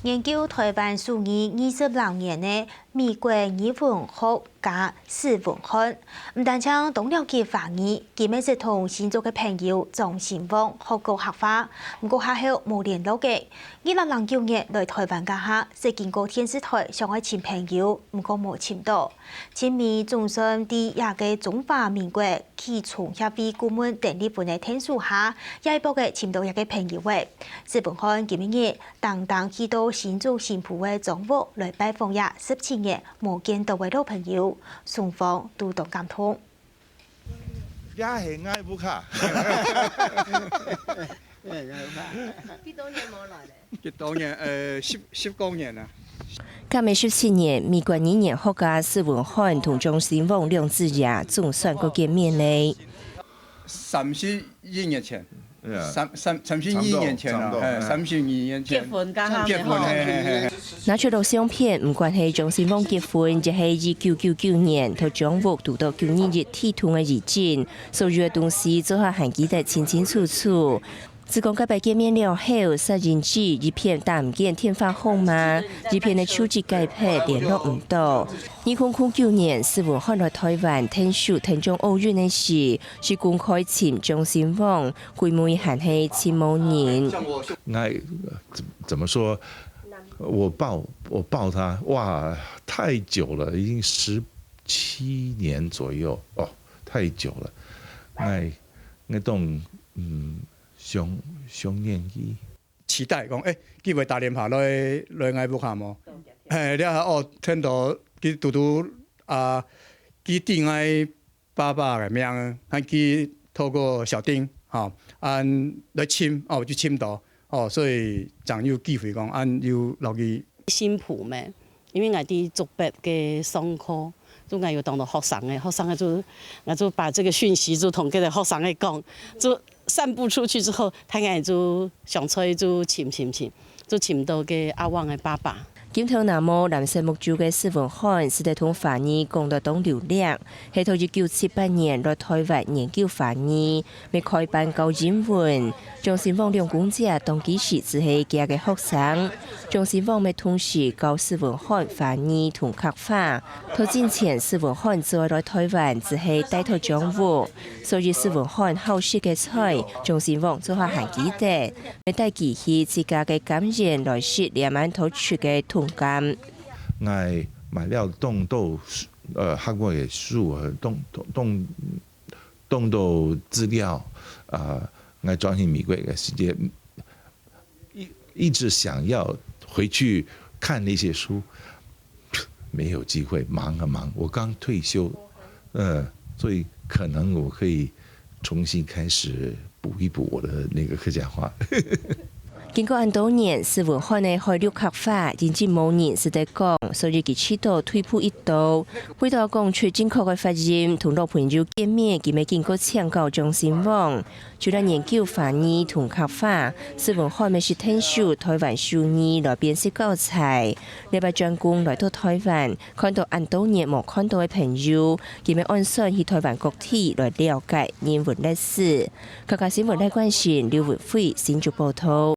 研究台湾数语26年的美国语文学家施文翰，唔但将懂了解华语，佢咪是同新竹嘅朋友庄新旺學過客話，不過下後冇聯絡嘅。2609年來台灣家下，是經過電視台上海請朋友，不過冇請到。前面總算第廿個中華民國起從協會顧問鄧麗雲嘅聽書下，一波嘅請到一個朋友嘅。施文翰今日當去到新竹新埔嘅莊屋來拜訪也17年冇見到嘅老朋友，雙方都當感動。也係愛不卡。幾多年冇來咧？幾多年？十多年啦。今年17年，美國語言學家施文翰同莊新旺兩子爺總算過見面咧。31年前。31年前啦，32年前結婚㗎嚇，結婚拿出到相片，唔關係莊新旺結婚，就係1999年同莊屋讀到9年鐵通嘅日子，所有嘅東西做下還記得清清楚楚。自講今日見面了後，實認知一片但唔見天花紅嘛，一片嘅手機界配聯絡唔到。2009年，施文翰來台灣聽書聽中奧運嘅時，是公開請莊新旺，規模還係千冇年。愛怎麼說？我抱他，哇，太久了，已經17年左右，哦，太久了。愛動想念伊，期待講機會打電話來愛不下麼？了聽到佢嘟佢定愛爸爸嘅名，佢透過小丁來簽就簽到所以就有機會講要留意新埔咩？因為我啲族別嘅上課，都我要當到學生嘅我就把這個訊息就同佢哋學生嘅講，就散布出去之後，他哋就上菜就請到嘅阿旺嘅爸爸。檢討南無藍色木柱嘅施文翰是同華語講得當流利，係到1978年來台灣研究華語，未開辦教英文。莊新旺兩公姐當其時只係佢嘅學生，莊新旺咪同時教施文翰華語同客話。到之前施文翰再來台灣只係帶頭講話，所以施文翰好食嘅菜，莊新旺做下還記得，咪帶佢去自家嘅感言來說兩萬頭出嘅同感。愛買了凍豆學過嘅書凍豆資料愛轉去美國嘅時間，一直想要回去看那些書，沒有機會，忙。我剛退休，所以可能我可以重新開始補一補我的那個客家話。經過多年，施文翰嘅開了客話，認知冇人是得講，所以佢知道退步一度。回到講出正確嘅發音，同老朋友見面，佢咪經過請教莊新旺，除了研究華語同客話，施文翰咪是聽書台灣書語來辨識教材。禮拜專攻來到台灣，看到多年冇看到嘅朋友，佢咪按上去台灣各地來了解人文歷史。客家新聞台關心劉文輝新竹報道。